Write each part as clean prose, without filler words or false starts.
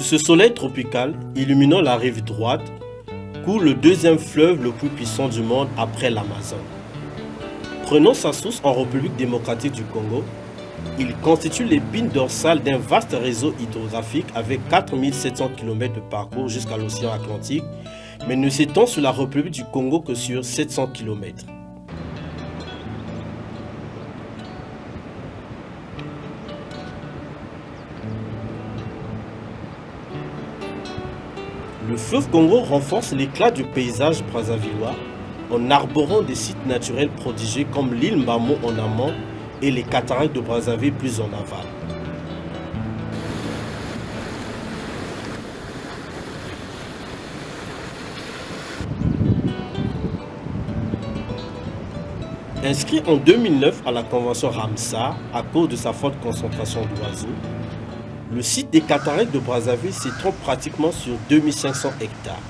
Sous ce soleil tropical, illuminant la rive droite, coule le deuxième fleuve le plus puissant du monde après l'Amazone. Prenant sa source en République démocratique du Congo, il constitue l'épine dorsale d'un vaste réseau hydrographique avec 4700 km de parcours jusqu'à l'océan Atlantique, mais ne s'étend sur la République du Congo que sur 700 km. Le fleuve Congo renforce l'éclat du paysage brazzavillois en arborant des sites naturels prodigieux comme l'île Mamo en amont et les cataractes de Brazzaville plus en aval. Inscrit en 2009 à la convention Ramsar à cause de sa forte concentration d'oiseaux, le site des cataractes de Brazzaville s'étend pratiquement sur 2500 hectares.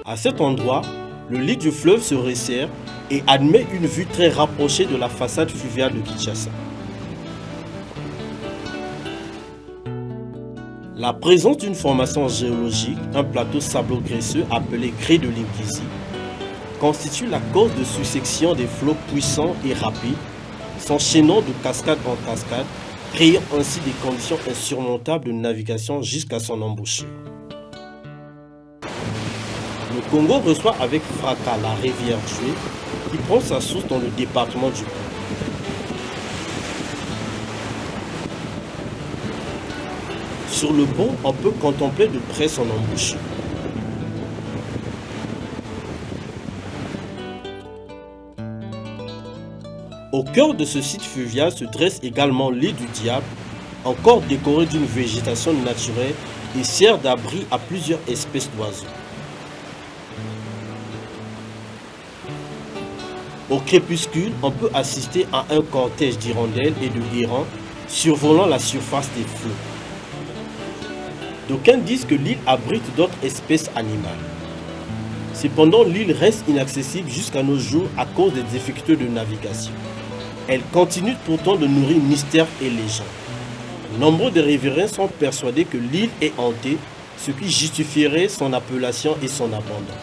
À cet endroit, le lit du fleuve se resserre et admet une vue très rapprochée de la façade fluviale de Kinshasa. La présence d'une formation géologique, un plateau sablo-graisseux appelé grès de l'Inquisi, constitue la cause de succession des flots puissants et rapides, s'enchaînant de cascade en cascade, créant ainsi des conditions insurmontables de navigation jusqu'à son embouchure. Le Congo reçoit avec fracas la rivière Djoué, qui prend sa source dans le département du Congo. Sur le pont, on peut contempler de près son embouchure. Au cœur de ce site fluvial se dresse également l'île du Diable, encore décorée d'une végétation naturelle et sert d'abri à plusieurs espèces d'oiseaux. Au crépuscule, on peut assister à un cortège d'hirondelles et de hérons survolant la surface des flots. D'aucuns disent que l'île abrite d'autres espèces animales. Cependant, l'île reste inaccessible jusqu'à nos jours à cause des difficultés de navigation. Elle continue pourtant de nourrir mystères et légendes. Nombreux de riverains sont persuadés que l'île est hantée, ce qui justifierait son appellation et son abandon.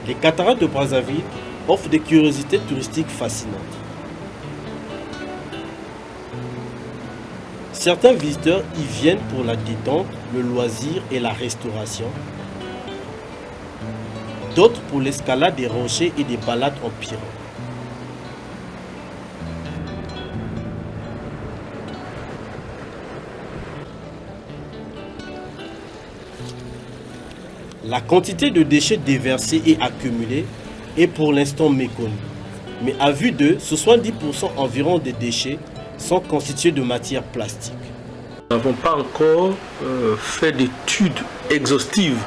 Les cataractes de Brazzaville offrent des curiosités touristiques fascinantes. Certains visiteurs y viennent pour la détente, le loisir et la restauration. D'autres pour l'escalade des rochers et des balades en pirogue. La quantité de déchets déversés et accumulés est pour l'instant méconnue. Mais à vue d'œil, 70% environ des déchets sont constitués de matière plastique. Nous n'avons pas encore fait d'études exhaustives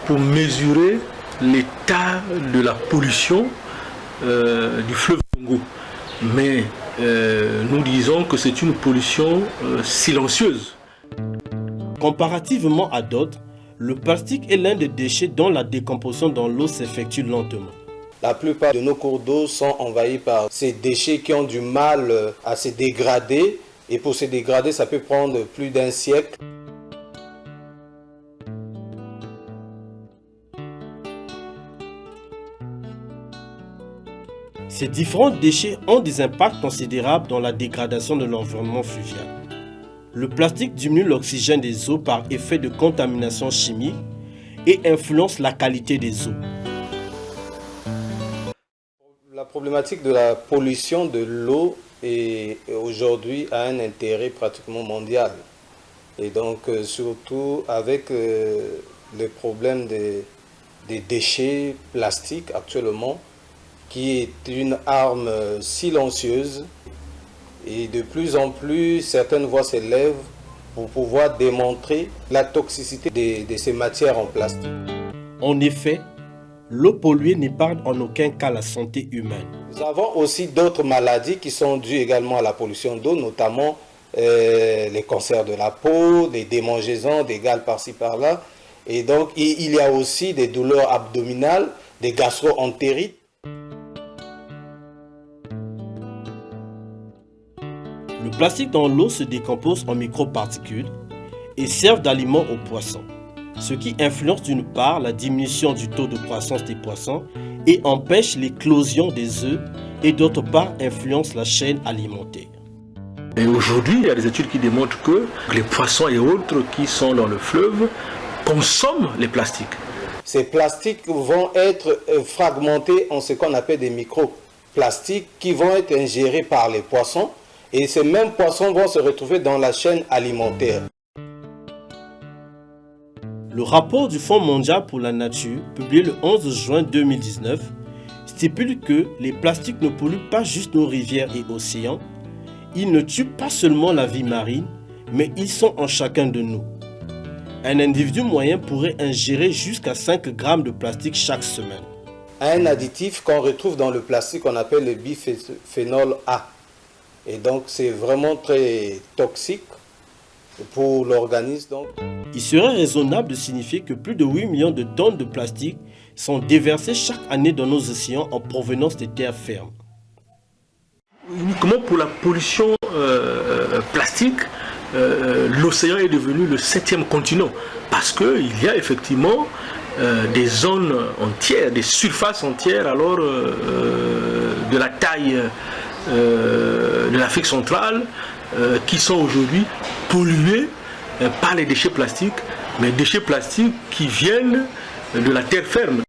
pour mesurer l'état de la pollution du fleuve Congo. Mais nous disons que c'est une pollution silencieuse. Comparativement à d'autres, le plastique est l'un des déchets dont la décomposition dans l'eau s'effectue lentement. La plupart de nos cours d'eau sont envahis par ces déchets qui ont du mal à se dégrader. Et pour se dégrader, ça peut prendre plus d'un siècle. Ces différents déchets ont des impacts considérables dans la dégradation de l'environnement fluvial. Le plastique diminue l'oxygène des eaux par effet de contamination chimique et influence la qualité des eaux. La problématique de la pollution de l'eau est aujourd'hui a un intérêt pratiquement mondial. Et donc surtout avec le problème des déchets plastiques actuellement, qui est une arme silencieuse. Et de plus en plus, certaines voix s'élèvent pour pouvoir démontrer la toxicité de ces matières en plastique. En effet, l'eau polluée n'épargne en aucun cas la santé humaine. Nous avons aussi d'autres maladies qui sont dues également à la pollution d'eau, notamment les cancers de la peau, des démangeaisons, des gales par-ci par-là. Et donc, il y a aussi des douleurs abdominales, des gastro-entérites. Le plastique dans l'eau se décompose en microparticules et sert d'aliment aux poissons, ce qui influence d'une part la diminution du taux de croissance des poissons et empêche l'éclosion des œufs et d'autre part influence la chaîne alimentaire. Et aujourd'hui, il y a des études qui démontrent que les poissons et autres qui sont dans le fleuve consomment les plastiques. Ces plastiques vont être fragmentés en ce qu'on appelle des microplastiques qui vont être ingérés par les poissons. Et ces mêmes poissons vont se retrouver dans la chaîne alimentaire. Le rapport du Fonds mondial pour la nature, publié le 11 juin 2019, stipule que les plastiques ne polluent pas juste nos rivières et océans, ils ne tuent pas seulement la vie marine, mais ils sont en chacun de nous. Un individu moyen pourrait ingérer jusqu'à 5 grammes de plastique chaque semaine. Un additif qu'on retrouve dans le plastique, on appelle le biphénol A. Et donc, c'est vraiment très toxique pour l'organisme. Il serait raisonnable de signifier que plus de 8 millions de tonnes de plastique sont déversées chaque année dans nos océans en provenance des terres fermes. Uniquement pour la pollution plastique, l'océan est devenu le 7e continent. Parce qu'il y a effectivement des zones entières, des surfaces entières, alors de la taille de l'Afrique centrale qui sont aujourd'hui pollués par les déchets plastiques, mais déchets plastiques qui viennent de la terre ferme.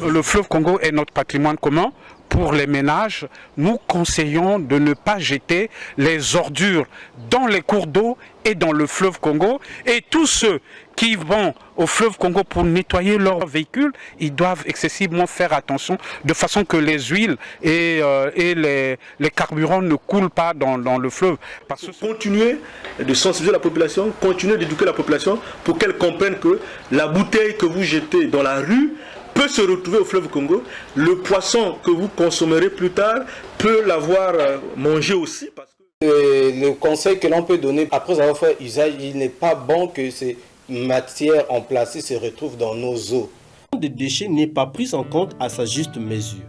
Le fleuve Congo est notre patrimoine commun. Pour les ménages, nous conseillons de ne pas jeter les ordures dans les cours d'eau et dans le fleuve Congo. Et tous ceux qui vont au fleuve Congo pour nettoyer leurs véhicules, ils doivent excessivement faire attention de façon que les huiles et les carburants ne coulent pas dans le fleuve. Parce que continuer de sensibiliser la population, continuer d'éduquer la population pour qu'elle comprenne que la bouteille que vous jetez dans la rue peut se retrouver au fleuve Congo. Le poisson que vous consommerez plus tard peut l'avoir mangé aussi. Parce que le conseil que l'on peut donner après avoir fait usage, il n'est pas bon que ces matières en plastique se retrouvent dans nos eaux. Des déchets n'est pas pris en compte à sa juste mesure.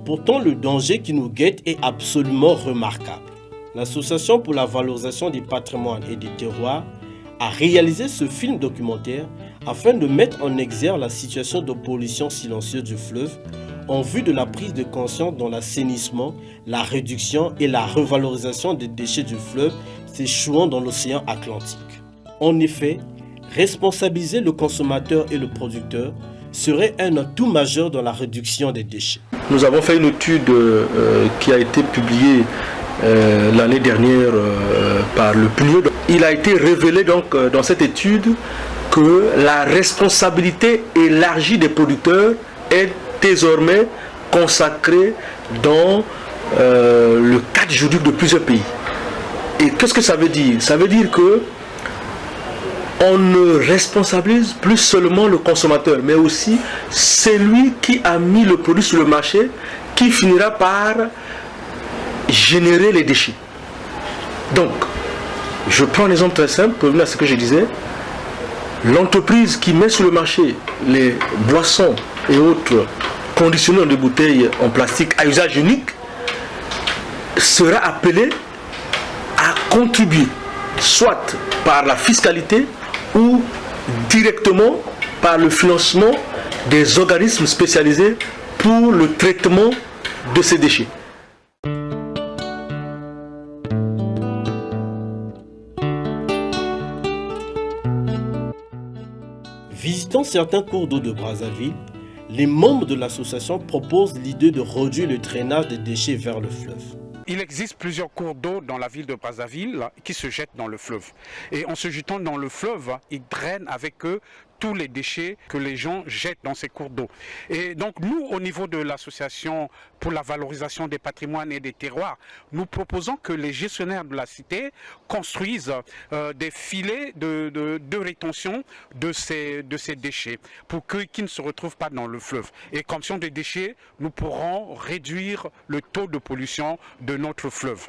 Pourtant, le danger qui nous guette est absolument remarquable. L'Association pour la valorisation des patrimoines et des terroirs a réalisé ce film documentaire afin de mettre en exergue la situation de pollution silencieuse du fleuve en vue de la prise de conscience dans l'assainissement, la réduction et la revalorisation des déchets du fleuve s'échouant dans l'océan Atlantique. En effet, responsabiliser le consommateur et le producteur serait un atout majeur dans la réduction des déchets. Nous avons fait une étude qui a été publiée l'année dernière par le PNUD. Il a été révélé donc dans cette étude que la responsabilité élargie des producteurs est désormais consacrée dans le cadre juridique de plusieurs pays. Et qu'est-ce que ça veut dire? Ça veut dire que on ne responsabilise plus seulement le consommateur, mais aussi celui qui a mis le produit sur le marché, qui finira par générer les déchets. Donc, je prends un exemple très simple pour revenir à ce que je disais. L'entreprise qui met sur le marché les boissons et autres conditionneurs de bouteilles en plastique à usage unique sera appelée à contribuer, soit par la fiscalité ou directement par le financement des organismes spécialisés pour le traitement de ces déchets. Visitant certains cours d'eau de Brazzaville, les membres de l'association proposent l'idée de réduire le traînage des déchets vers le fleuve. Il existe plusieurs cours d'eau dans la ville de Brazzaville qui se jettent dans le fleuve. Et en se jetant dans le fleuve, ils drainent avec eux tous les déchets que les gens jettent dans ces cours d'eau. Et donc nous, au niveau de l'association pour la valorisation des patrimoines et des terroirs, nous proposons que les gestionnaires de la cité construisent des filets de rétention de ces déchets pour qu'ils ne se retrouvent pas dans le fleuve. Et comme sont des déchets, nous pourrons réduire le taux de pollution de notre fleuve.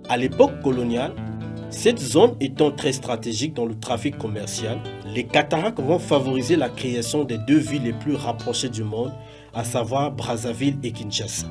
À l'époque coloniale, cette zone étant très stratégique dans le trafic commercial, les cataractes vont favoriser la création des deux villes les plus rapprochées du monde, à savoir Brazzaville et Kinshasa.